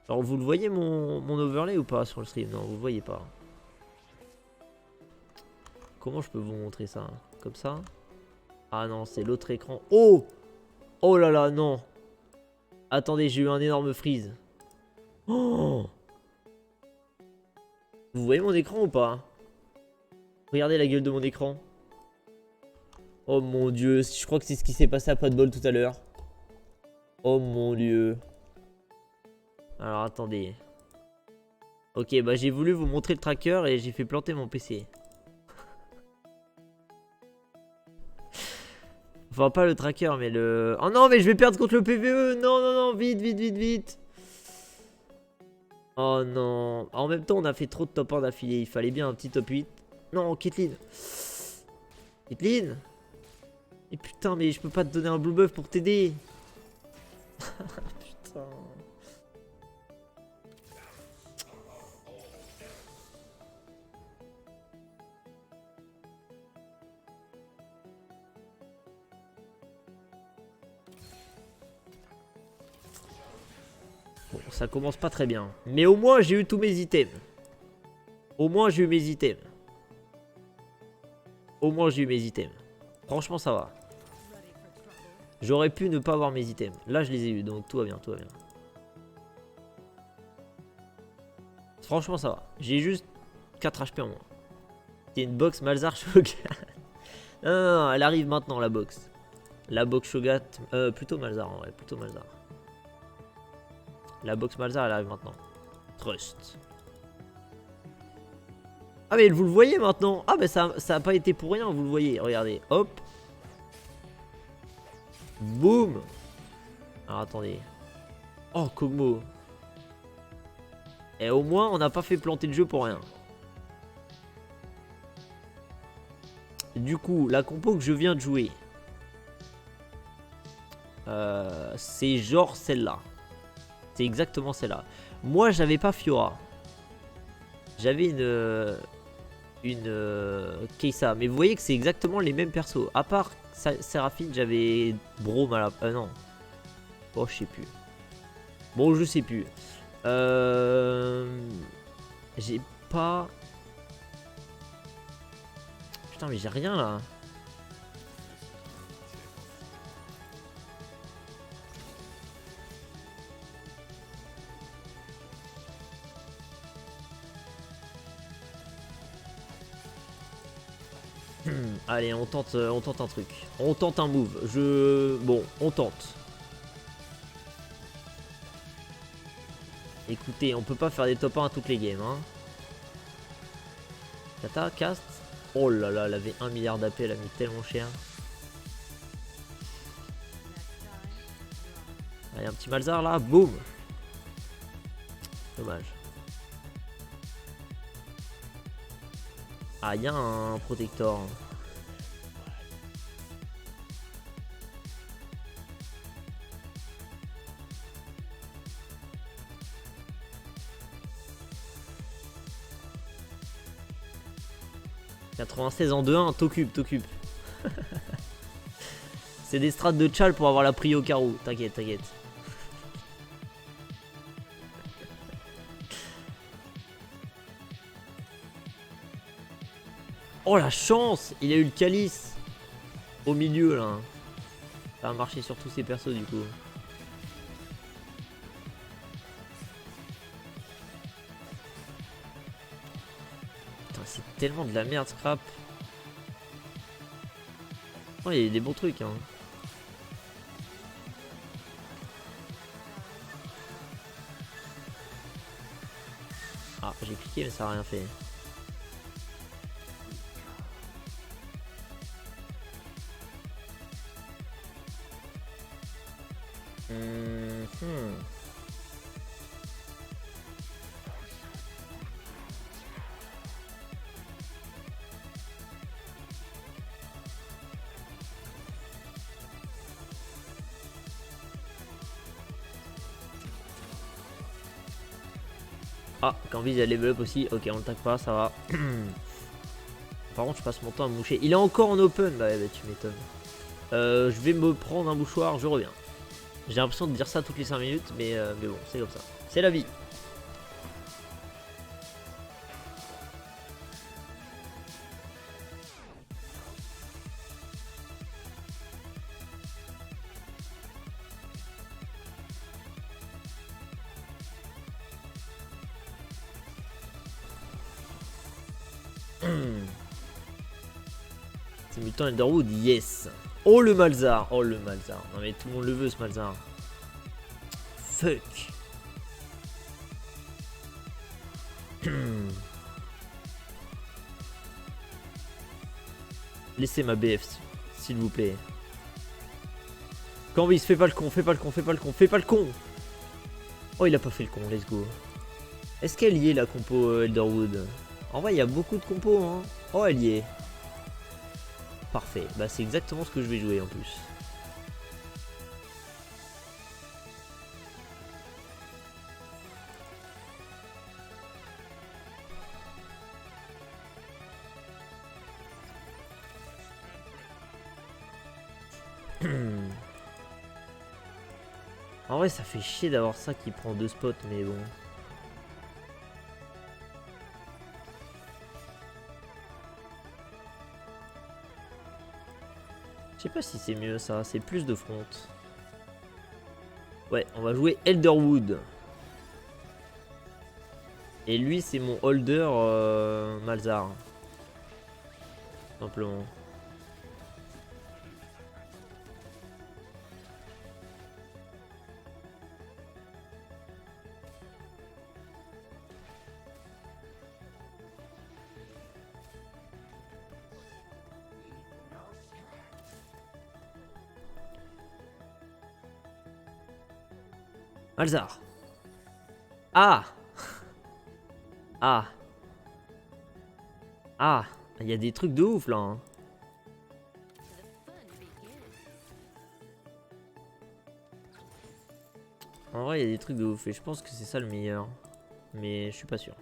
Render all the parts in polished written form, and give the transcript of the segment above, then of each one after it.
Alors vous le voyez mon overlay ou pas sur le stream? Non, vous le voyez pas. Comment je peux vous montrer ça? Comme ça? Ah non, c'est l'autre écran. Oh! Oh là là, non. Attendez, j'ai eu un énorme freeze. Oh! Vous voyez mon écran ou pas? Regardez la gueule de mon écran. Oh mon dieu, je crois que c'est ce qui s'est passé à pas de bol tout à l'heure. Oh mon dieu. Alors attendez. Ok, bah j'ai voulu vous montrer le tracker et j'ai fait planter mon PC. Enfin pas le tracker mais le... Oh non mais je vais perdre contre le PVE. Non non non, vite vite vite vite. Oh non. En même temps on a fait trop de top 1 d'affilée. Il fallait bien un petit top 8. Non, Caitlyn. Caitlyn. Et putain mais je peux pas te donner un blue buff pour t'aider. Putain. Bon, ça commence pas très bien. Mais au moins, j'ai eu tous mes items. Au moins, j'ai eu mes items. Au moins, j'ai eu mes items. Franchement, ça va. J'aurais pu ne pas avoir mes items. Là, je les ai eu, donc tout va bien, tout va bien. Franchement, ça va. J'ai juste 4 HP en moins. C'est une box Malzar Shogat. Non, non, non, elle arrive maintenant, la box. La box Shogat. Plutôt Malzar, en vrai. Plutôt Malzar. La box Malzar, elle arrive maintenant. Trust. Ah mais vous le voyez maintenant. Ah bah ça a pas été pour rien, vous le voyez. Regardez, hop. Boum. Alors attendez. Oh Kog'Maw. Et au moins on n'a pas fait planter le jeu pour rien. Du coup, la compo que je viens de jouer. C'est genre celle-là. C'est exactement celle-là. Moi j'avais pas Fiora. J'avais une Kai'Sa. Mais vous voyez que c'est exactement les mêmes persos. À part Seraphine, j'avais Braum à la... non. Oh, je sais plus. Bon, je sais plus. J'ai pas... Putain, mais j'ai rien là. Allez, on tente un truc. On tente un move. Bon, on tente. Écoutez, on peut pas faire des top 1 à toutes les games. Hein. Tata, cast. Oh là là, elle avait 1 milliard d'AP, elle a mis tellement cher. Allez, un petit Malzar là, boum. Dommage. Ah, il y a un protector. « 96 en 2-1, t'occupes. C'est des strats de Chal pour avoir la prio au carreau. T'inquiète. Oh la chance! Il a eu le calice au milieu là. Ça a marché sur tous ses persos du coup. Putain, c'est tellement de la merde Scrap. Oh, il y a des bons trucs hein. Ah, j'ai cliqué mais ça a rien fait. Ah, Canvise a level up aussi. Ok, on le tag pas, ça va. Par contre, je passe mon temps à me moucher. Il est encore en open. Bah, tu m'étonnes. Je vais me prendre un mouchoir, je reviens. J'ai l'impression de dire ça toutes les 5 minutes, mais bon, c'est comme ça. C'est la vie. C'est Mutant Elderwood, yes. Oh le Malzar, oh le Malzar. Non mais tout le monde le veut ce Malzar. Fuck. Laissez ma BF, s'il vous plaît. Cambis, fais pas le con, fais pas le con, fais pas le con, fais pas le con. Oh, il a pas fait le con, let's go. Est-ce qu'elle y est la compo Elderwood? En vrai, il y a beaucoup de compos, hein. Oh, elle y est. Parfait, bah c'est exactement ce que je vais jouer en plus. En vrai, ça fait chier d'avoir ça qui prend 2 spots, mais bon. Je sais pas si c'est mieux ça, c'est plus de front. Ouais, on va jouer Elderwood. Et lui, c'est mon holder Malzar. Simplement. Malzar. Ah. Ah. Ah. Il y a des trucs de ouf là. Hein. En vrai, il y a des trucs de ouf et je pense que c'est ça le meilleur. Mais je suis pas sûr.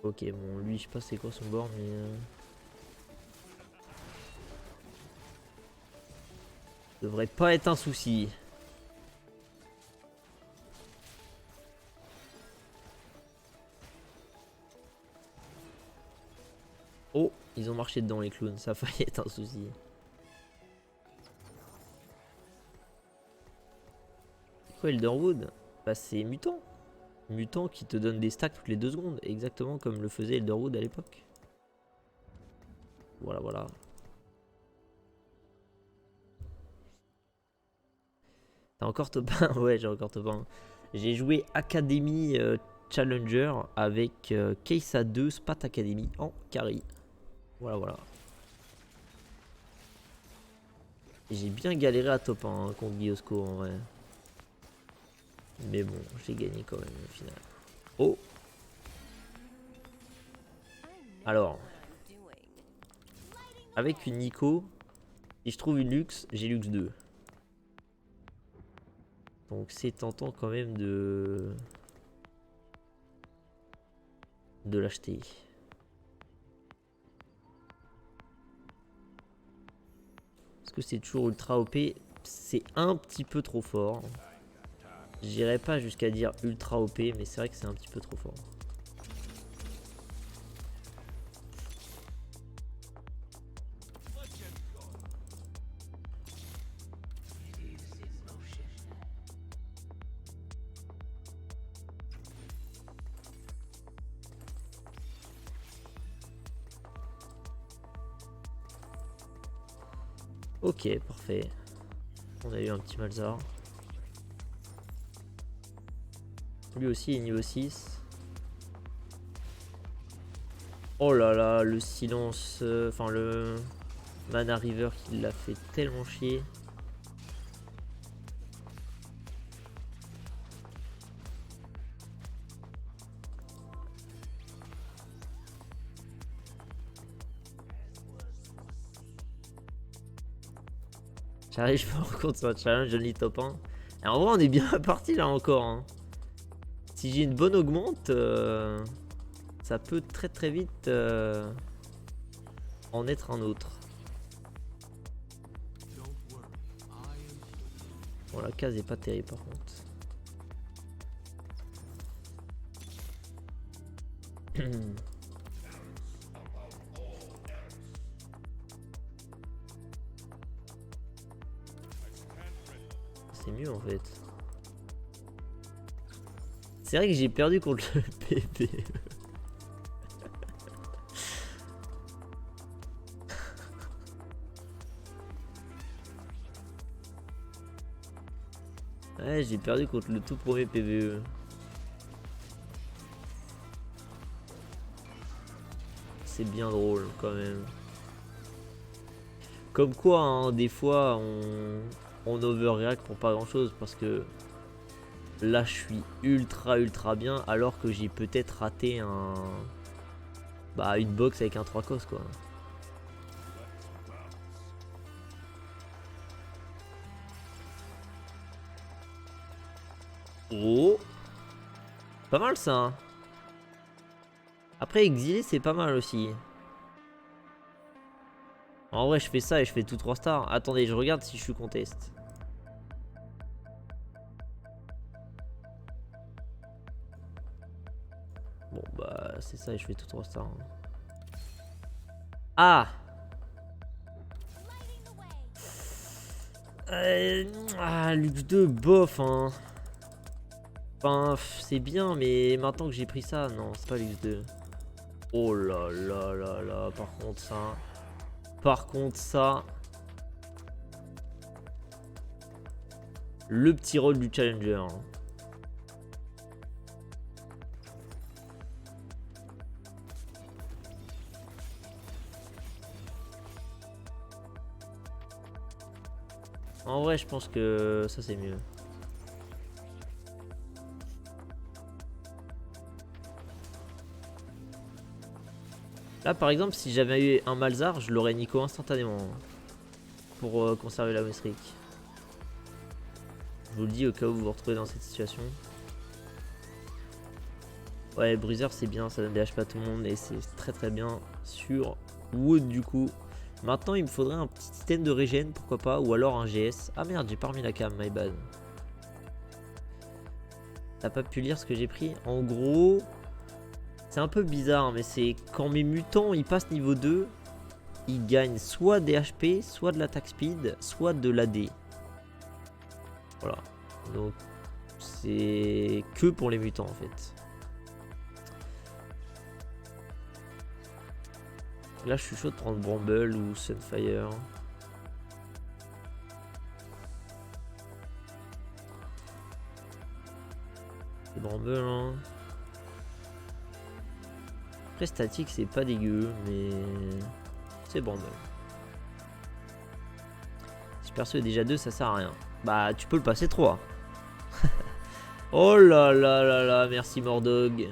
Ok, bon, lui, je sais pas c'est quoi son bord, mais... devrait pas être un souci. Oh, ils ont marché dedans les clowns, ça a failli être un souci. C'est quoi Elderwood? Bah c'est mutant. Mutant qui te donne des stacks toutes les 2 secondes, exactement comme le faisait Elderwood à l'époque. Voilà, voilà. T'as encore top 1? Ouais, j'ai encore top 1. J'ai joué Academy Challenger avec Keisa 2 Spat Academy en carry. Voilà, voilà. J'ai bien galéré à top 1 hein, contre Biosco en vrai. Mais bon, j'ai gagné quand même au final. Oh! Alors, avec une Nico, si je trouve une luxe, j'ai luxe 2. Donc c'est tentant quand même de l'acheter. Est-ce que c'est toujours ultra OP? C'est un petit peu trop fort. J'irai pas jusqu'à dire ultra OP, mais c'est vrai que c'est un petit peu trop fort. Ok, parfait. On a eu un petit Malzar. Lui aussi est niveau 6. Oh là là, le silence, enfin le Mana River qui l'a fait tellement chier. J'arrive, je me rends compte sur un challenge, Johnny top 1. Et en vrai, on est bien parti là encore. Hein. Si j'ai une bonne augmente, ça peut très vite en être un autre. Bon, la case est pas terrible par contre. C'est mieux en fait. C'est vrai que j'ai perdu contre le PB. Ouais, j'ai perdu contre le tout premier PVE. C'est bien drôle quand même. Comme quoi, hein, des fois, on overreact pour pas grand chose parce que là, je suis ultra bien alors que j'ai peut-être raté une box avec un 3 cos quoi. Oh, pas mal ça. Hein. Après exilé c'est pas mal aussi. En vrai je fais ça et je fais tout 3 stars. Attendez, je regarde si je suis contest. Bon bah c'est ça et je fais tout 3 stars. Ah Lux 2 bof hein. Enfin c'est bien mais maintenant que j'ai pris ça, non c'est pas Lux 2. Oh là là là là, par contre ça. Par contre ça. Le petit rôle du challenger. En vrai je pense que ça c'est mieux. Là par exemple si j'avais eu un Malzar je l'aurais Nico instantanément. Pour conserver la Westrick. Je vous le dis au cas où vous vous retrouvez dans cette situation. Ouais Bruiser c'est bien, ça donne des HP à tout le monde et c'est très bien sur Wood du coup. Maintenant il me faudrait un petit système de régène pourquoi pas ou alors un GS. Ah merde j'ai pas remis la cam, my bad. T'as pas pu lire ce que j'ai pris. En gros c'est un peu bizarre mais c'est quand mes mutants ils passent niveau 2. Ils gagnent soit des HP, soit de l'attaque speed, soit de l'AD. Voilà. Donc c'est que pour les mutants en fait. Là je suis chaud de prendre Bramble ou Sunfire. C'est Bramble hein. Après statique c'est pas dégueu mais c'est Bramble. Si perso est déjà 2 ça sert à rien. Bah tu peux le passer 3. Oh là là là là, merci Mordog.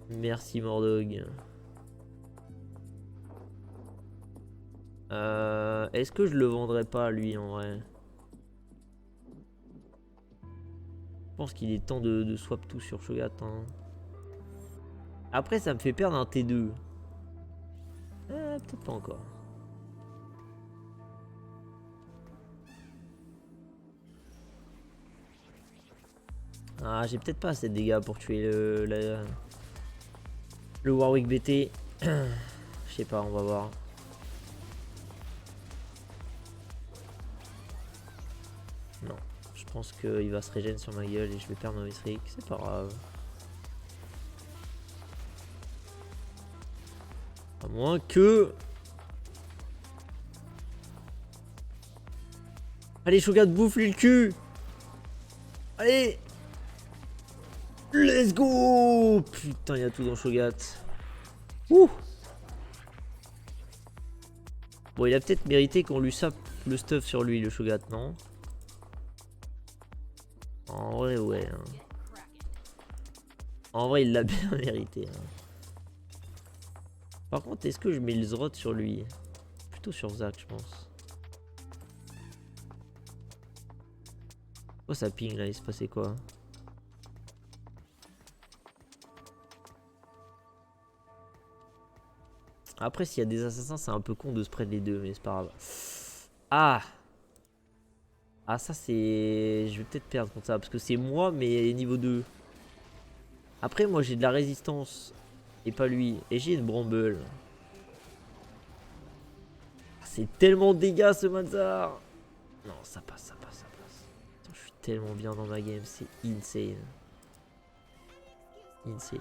Merci Mordog. Est-ce que je le vendrais pas lui en vrai? Je pense qu'il est temps de swap tout sur Shogat. Hein. Après ça me fait perdre un T2. Peut-être pas encore. Ah j'ai peut-être pas assez de dégâts pour tuer le Warwick BT. Je sais pas, on va voir. Non, je pense qu'il va se régénérer sur ma gueule et je vais perdre ma Westrick, c'est pas grave. À moins que... Allez Shogat, bouffe-lui le cul. Allez. Let's go. Putain, il y a tout dans Shogat. Ouh. Bon, il a peut-être mérité qu'on lui sape le stuff sur lui, le Shogat, non? En vrai, ouais. Hein. En vrai, il l'a bien mérité. Hein. Par contre, est-ce que je mets le Zrot sur lui? plutôt sur Zach, je pense. Oh, ça ping là, il se passait quoi? Après, s'il y a des assassins, c'est un peu con de se prendre les deux, mais c'est pas grave. Ah! Ah, ça c'est... Je vais peut-être perdre contre ça, parce que c'est moi, mais niveau 2. Après, moi j'ai de la résistance, et pas lui. Et j'ai une bramble. C'est tellement de dégâts ce Malzahar. Non, ça passe, ça passe, ça passe. Putain, je suis tellement bien dans ma game, c'est insane. Insane.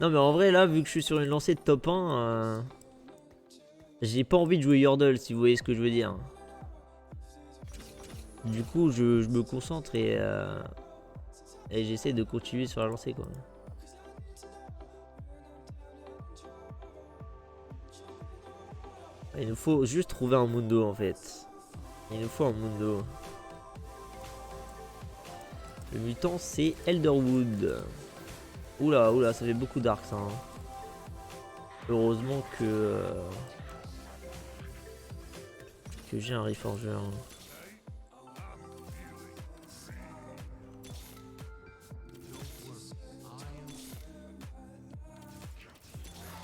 Non mais en vrai là, vu que je suis sur une lancée de top 1, j'ai pas envie de jouer Yordle si vous voyez ce que je veux dire. Du coup je me concentre et j'essaie de continuer sur la lancée quoi. Il nous faut juste trouver un Mundo en fait. Il nous faut un Mundo. Le mutant c'est Elderwood. Oula, oula, ça fait beaucoup d'arcs ça. Hein. Heureusement que j'ai un Reforger.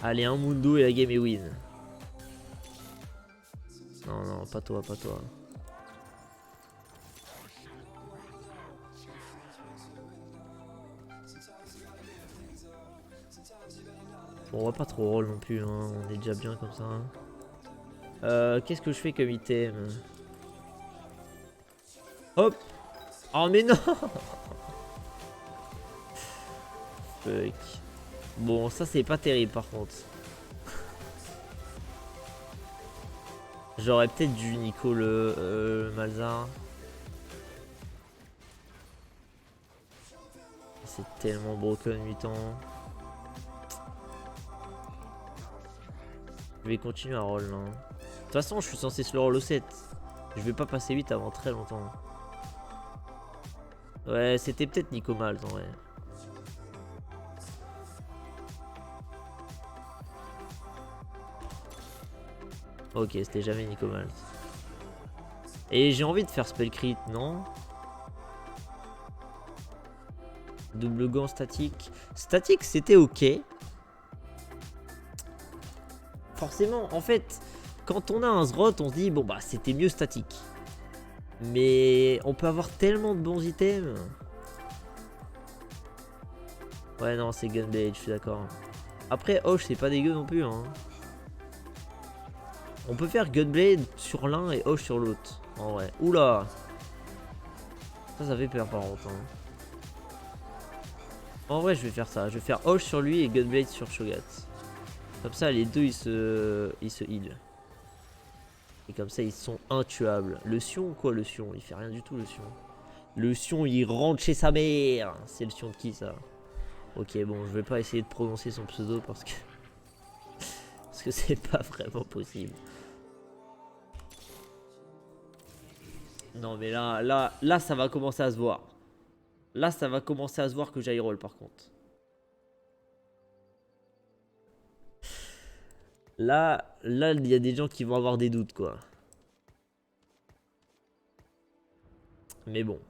Allez, un Mundo et la game est win. Non, non, pas toi, pas toi. Bon, on va pas trop roll non plus, hein. On est déjà bien comme ça. Hein. Qu'est-ce que je fais comme item? Hop! Oh mais non! Fuck. Bon, ça c'est pas terrible par contre. J'aurais peut-être dû Nico le Malzahar. C'est tellement broken mutant. Je vais continuer à roll là. De toute façon, je suis censé se le roll au 7. Je vais pas passer 8 avant très longtemps. Ouais, c'était peut-être Nico Malz en vrai. Ok, c'était jamais Nico Malz. Et j'ai envie de faire spell crit, non? Double gant statique. Statique, c'était ok. Forcément, en fait, quand on a un Zrot, on se dit, bon bah c'était mieux statique. Mais on peut avoir tellement de bons items. Ouais, non, c'est Gunblade, je suis d'accord. Après, Hoche, c'est pas dégueu non plus. Hein. On peut faire Gunblade sur l'un et Hoche sur l'autre. En vrai. Oula! Ça fait peur par contre. Hein. En vrai, je vais faire ça. Je vais faire Hoche sur lui et Gunblade sur Shogat. Comme ça, les deux, ils se heal. Et comme ça, ils sont intuables. Le Sion, quoi, le Sion? Il fait rien du tout, le Sion. Le Sion, il rentre chez sa mère. C'est le Sion de qui, ça? Ok, bon, je vais pas essayer de prononcer son pseudo parce que... parce que c'est pas vraiment possible. Non, mais là, ça va commencer à se voir. Là, ça va commencer à se voir que j'aille roll, par contre. Là, il y a des gens qui vont avoir des doutes, quoi. Mais bon.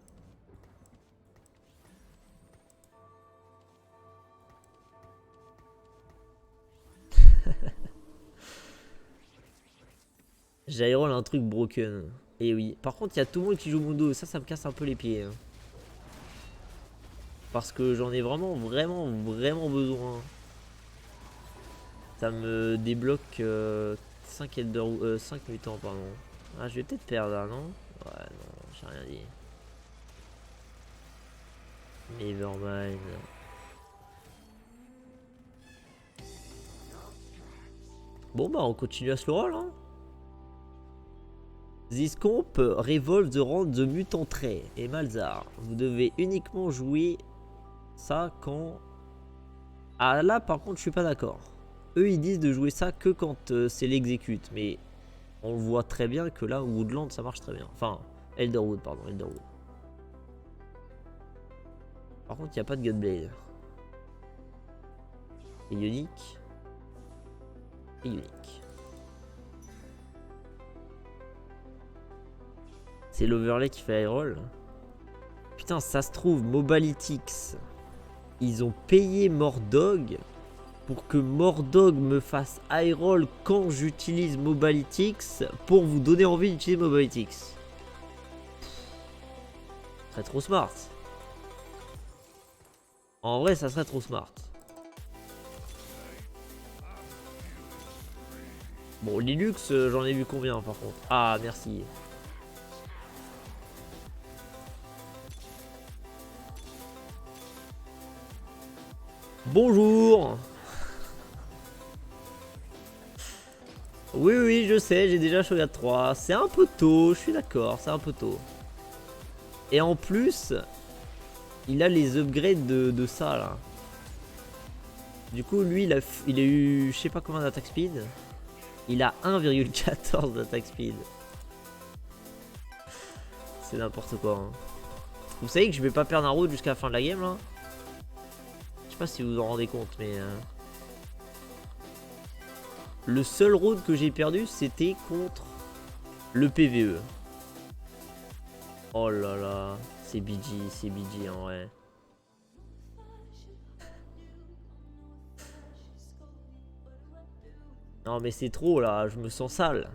J'aérole un truc broken. Et oui. Par contre, il y a tout le monde qui joue Mundo. Ça me casse un peu les pieds. Hein. Parce que j'en ai vraiment besoin. Ça me débloque 5 mutants, pardon. Ah, je vais peut-être perdre là, non? Ouais, non, j'ai rien dit. Nevermind. Bon, bah, on continue à se le roll, hein. This comp revolve the rang de mutant trait et Malzahar. Vous devez uniquement jouer ça quand... Ah là par contre je suis pas d'accord. Eux ils disent de jouer ça que quand c'est l'exécute. Mais on voit très bien que là Woodland ça marche très bien. Enfin Elderwood pardon Elderwood. Par contre, il n'y a pas de Gunblade. Et Ionic. Et Ionic. C'est l'overlay qui fait roll. Putain, ça se trouve, Mobalytics, ils ont payé Mordog pour que Mordog me fasse high roll quand j'utilise Mobalytics pour vous donner envie d'utiliser Mobalytics. Ça serait trop smart. En vrai, ça serait trop smart. Bon, Linux, j'en ai vu combien par contre? Ah, merci. Bonjour. Oui, oui, je sais, j'ai déjà Shogun 3. C'est un peu tôt, je suis d'accord, c'est un peu tôt. Et en plus, il a les upgrades de ça là. Du coup, lui, il a eu, je sais pas combien d'attaque speed. Il a 1,14 d'attaque speed. C'est n'importe quoi. Hein. Vous savez que je vais pas perdre un round jusqu'à la fin de la game là. Je sais pas si vous vous en rendez compte, mais... Le seul round que j'ai perdu, c'était contre le PVE. Oh là là, c'est BG en vrai. Non mais c'est trop là, je me sens sale.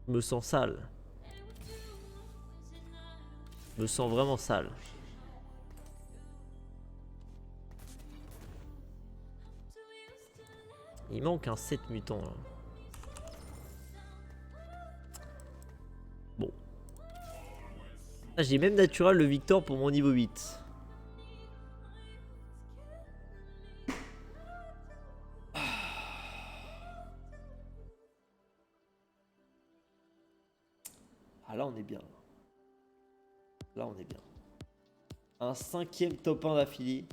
Je me sens sale. Je me sens vraiment sale. Il manque un 7 mutant là. Bon. Ah, j'ai même natural le Victor pour mon niveau 8. Ah là on est bien. Là on est bien. Un 5ème top 1 d'affilée.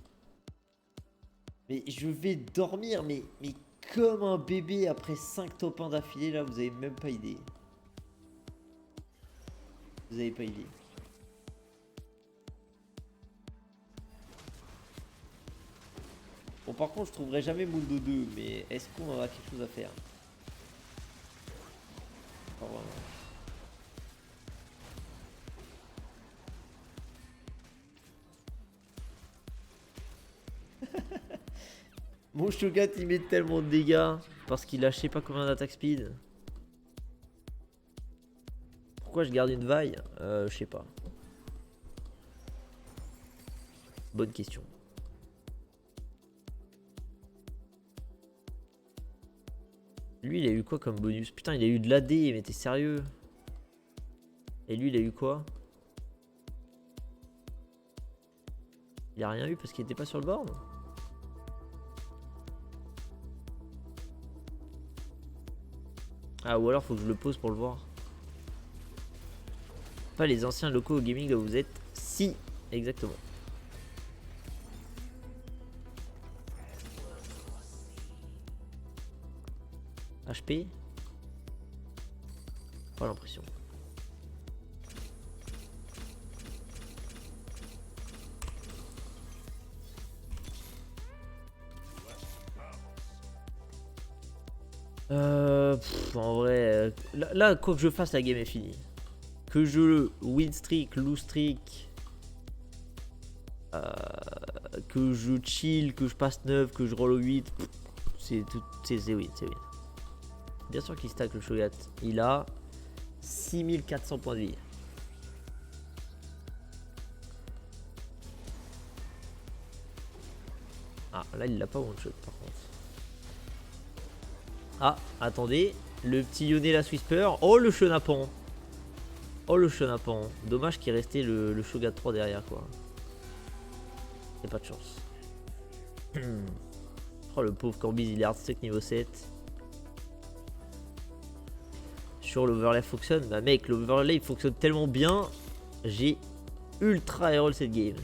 Mais je vais dormir mais comme un bébé après 5 top 1 d'affilée là, vous avez même pas idée. Vous avez pas idée. Bon par contre je trouverai jamais Mundo 2, mais est-ce qu'on aura quelque chose à faire? Pas vraiment. Mon Shogat il met tellement de dégâts parce qu'il a je sais pas combien d'attaque speed. Pourquoi je garde une vaille? Je sais pas. Bonne question. Lui il a eu quoi comme bonus? Putain il a eu de l'AD, mais t'es sérieux? Et lui il a eu quoi? Il a rien eu parce qu'il était pas sur le board? Ah ou alors faut que je le pose pour le voir. Pas les anciens locaux au gaming là où vous êtes. Si, exactement. HP? Pas l'impression. En vrai, là, quoi que je fasse, la game est finie. Que je win streak, lose streak, que je chill, que je passe 9, que je roll au 8, c'est tout, c'est win, c'est win. Bien sûr qu'il stack le Shogat. Il a 6400 points de vie. Ah, là il l'a pas one shot par contre. Ah, attendez. Le petit Yone la Whisper. Oh le chenapan. Oh le chenapan. Dommage qu'il restait le Shogat 3 derrière quoi. Y'a pas de chance. Oh le pauvre Corbiz il est hardstuck niveau 7. Sur l'overlay fonctionne. Bah mec l'overlay il fonctionne tellement bien. J'ai ultra roll cette game.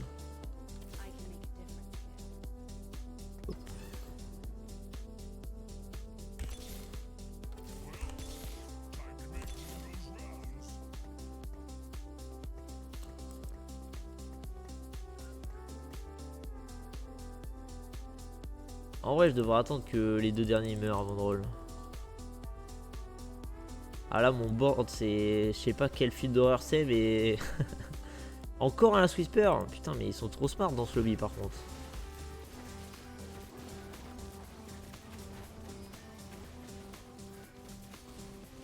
En vrai, je devrais attendre que les deux derniers meurent avant de roll. Ah là, mon board, c'est... Je sais pas quel film d'horreur c'est, mais... Encore un Last Whisper. Putain, mais ils sont trop smart dans ce lobby, par contre.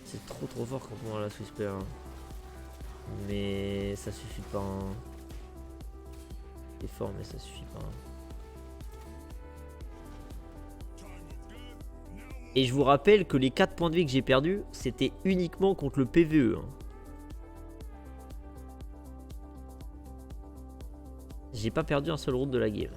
C'est trop fort quand on a Last Whisper. Mais ça suffit pas. Hein. C'est fort, mais ça suffit pas. Et je vous rappelle que les 4 points de vie que j'ai perdus, c'était uniquement contre le PVE. Hein. J'ai pas perdu un seul round de la game.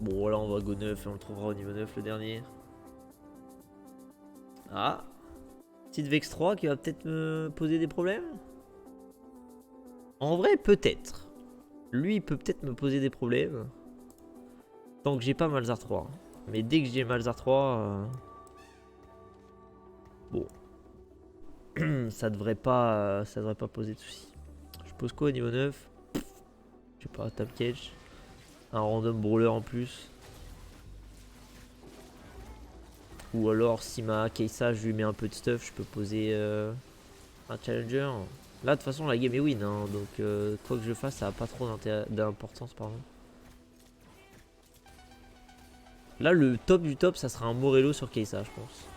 Bon, là on va go 9 et on le trouvera au niveau 9 le dernier. Ah, petite Vex 3 qui va peut-être me poser des problèmes. En vrai, peut-être. Lui, il peut peut-être me poser des problèmes. Tant que j'ai pas Malzar 3. Mais dès que j'ai Malzar 3... Bon. ça devrait pas poser de soucis. Je pose quoi au niveau 9? Je sais pas, tap cage. Un random brawler en plus. Ou alors si ma Keisa je lui mets un peu de stuff, je peux poser un challenger. Là de toute façon la game est win hein, donc quoi que je fasse ça a pas trop d'importance pardon. Là le top du top ça sera un Morello sur Keisa je pense.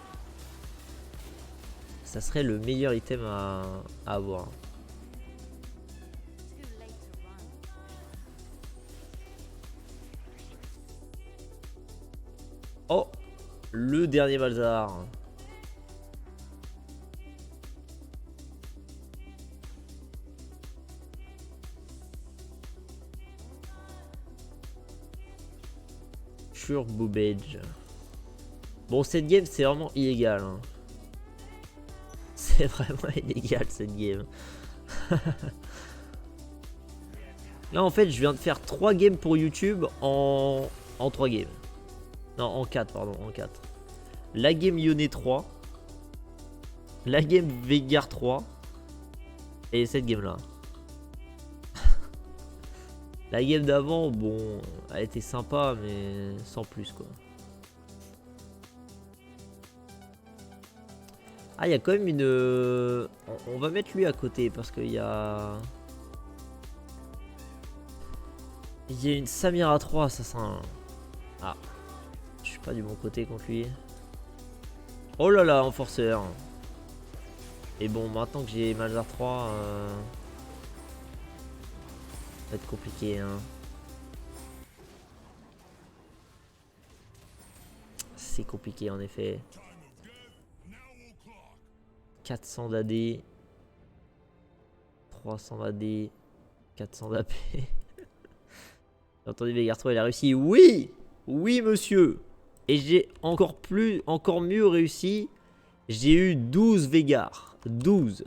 Ça serait le meilleur item à avoir. Oh, le dernier Malzar. Boobage. Bon, cette game, c'est vraiment illégal. Hein. C'est vraiment illégal, cette game. Là, en fait, je viens de faire 3 games pour YouTube en 3 games. Non, en 4, pardon, en 4. La game Yone 3. La game Vegar 3. Et cette game-là. La game d'avant, bon, elle était sympa, mais sans plus, quoi. Ah, il y a quand même une... On va mettre lui à côté, parce qu'il y a... Il y a une Samira 3, ça sera un... Ah. Je suis pas du bon côté contre lui. Oh là là, enforceur. Et bon, maintenant que j'ai Malzar 3... Ça va être compliqué, hein. C'est compliqué, en effet. 400 d'AD. 300 d'AD. 400 d'AP. J'ai entendu Vegar 3, il a réussi. Oui! Oui, monsieur! Et j'ai encore mieux réussi. J'ai eu 12 Vegar. 12.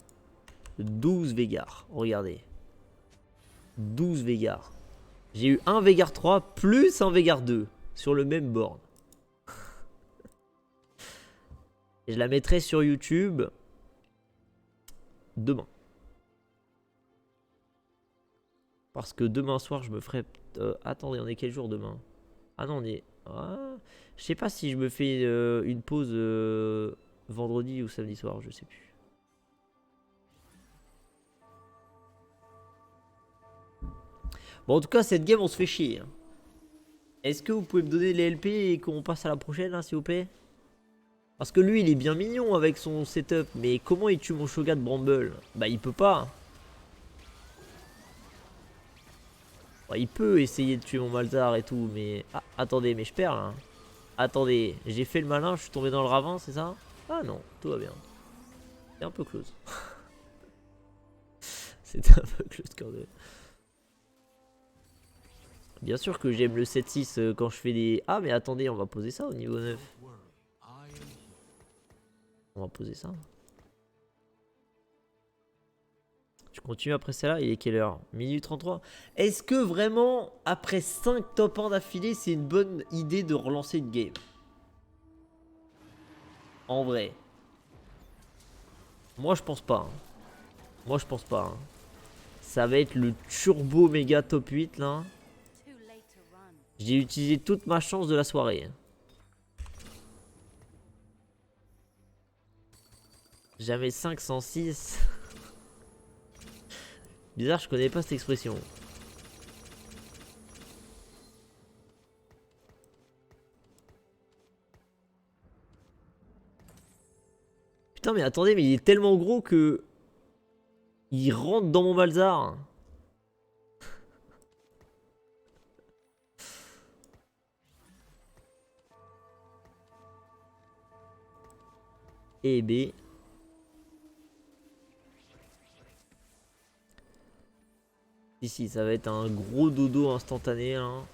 12 Vegar. Regardez. 12 Vegar. J'ai eu un Vegar 3 plus un Vegar 2 sur le même board. Et je la mettrai sur YouTube demain. Parce que demain soir, je me ferai... attendez, on est quel jour demain? Ah non, on est... Ah, je sais pas si je me fais une pause vendredi ou samedi soir, je sais plus. Bon, en tout cas, cette game, on se fait chier. Hein. Est-ce que vous pouvez me donner les LP et qu'on passe à la prochaine, hein, s'il vous plaît? Parce que lui, il est bien mignon avec son setup. Mais comment il tue mon Shogun Bramble? Bah, il peut pas. Bah, il peut essayer de tuer mon Malzar et tout, mais... Ah, attendez, mais je perds, là. Attendez, j'ai fait le malin, je suis tombé dans le ravin, c'est ça? Ah non, tout va bien. C'est un peu close. C'était un peu close quand même. Bien sûr que j'aime le 7-6 quand je fais des... Ah mais attendez, on va poser ça au niveau 9. On va poser ça. Tu continues après celle-là, il est quelle heure? Minute 33. Est-ce que vraiment, après 5 top 1 d'affilée, c'est une bonne idée de relancer une game? En vrai. Moi je pense pas. Hein. Moi je pense pas. Hein. Ça va être le turbo méga top 8 là. J'ai utilisé toute ma chance de la soirée. Jamais 506. Bizarre, je connais pas cette expression. Putain mais attendez, mais il est tellement gros que... Il rentre dans mon Malzar. Et B. Ici, ça va être un gros dodo instantané. Hein.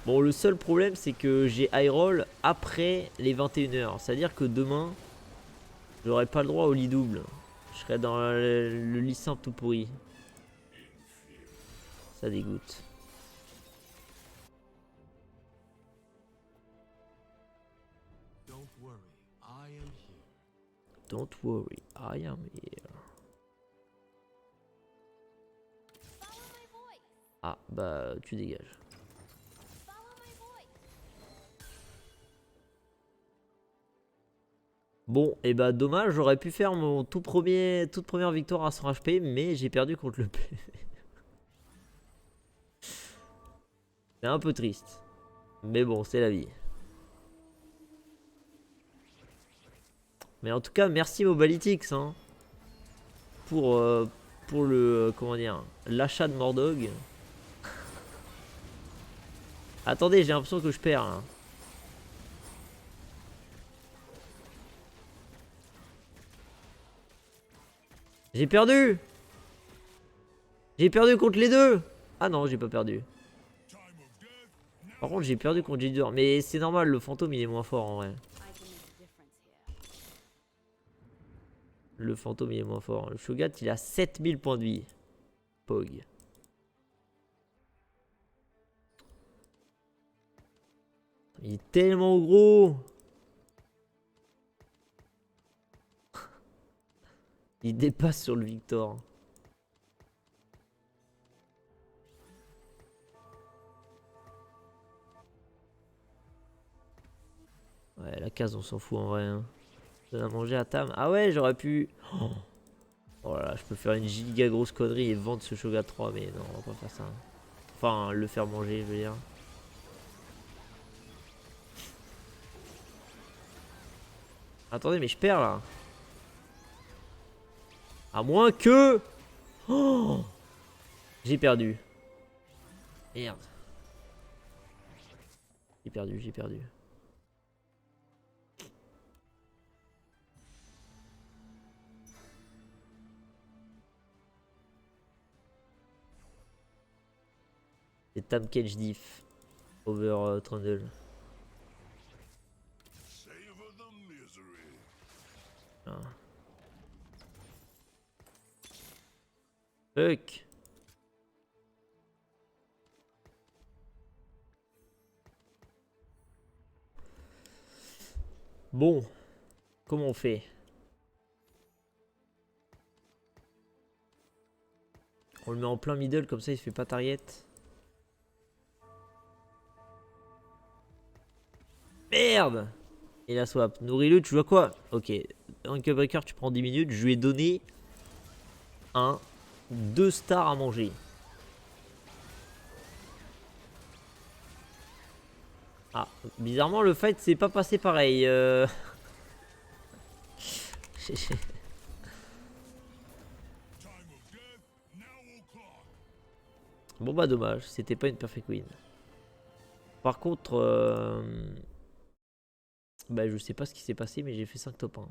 Bon, le seul problème, c'est que j'ai high roll après les 21h. C'est-à-dire que demain, j'aurai pas le droit au lit double. Je serai dans le lit simple tout pourri. Ça dégoûte. Don't worry, I am here. Ah, bah, tu dégages. Bon, et bah dommage, j'aurais pu faire mon toute première victoire à 100 HP, mais j'ai perdu contre le P. C'est un peu triste. Mais bon, c'est la vie. Mais en tout cas, merci Mobalytics hein, pour le comment dire, l'achat de Mordog. Attendez, j'ai l'impression que je perds là. J'ai perdu. J'ai perdu contre les deux. Ah non, j'ai pas perdu. Par contre, j'ai perdu contre J2. Mais c'est normal, le fantôme il est moins fort en vrai. Le fantôme il est moins fort. Le Shogat il a 7000 points de vie. Pog. Il est tellement gros. Il dépasse sur le Victor. Ouais, la case on s'en fout en vrai. Hein. Donne à manger à Tam. Ah ouais, j'aurais pu... Oh là là, je peux faire une giga grosse connerie et vendre ce Shogat 3. Mais non, on va pas faire ça. Enfin, le faire manger, je veux dire. Attendez, mais je perds là. À moins que... Oh, j'ai perdu. Merde. J'ai perdu, j'ai perdu. C'est Tam Cage Diff. Over Trundle. Ah. Fuck. Bon. Comment on fait? On le met en plein middle comme ça il se fait pas target. Merde. Et la swap. Nourris-le, tu vois quoi? Ok. Un breaker tu prends 10 minutes. Je lui ai donné 2 stars à manger. Ah, bizarrement le fight s'est pas passé pareil. Bon bah dommage, c'était pas une perfect win. Par contre, bah je sais pas ce qui s'est passé mais j'ai fait 5 top 1.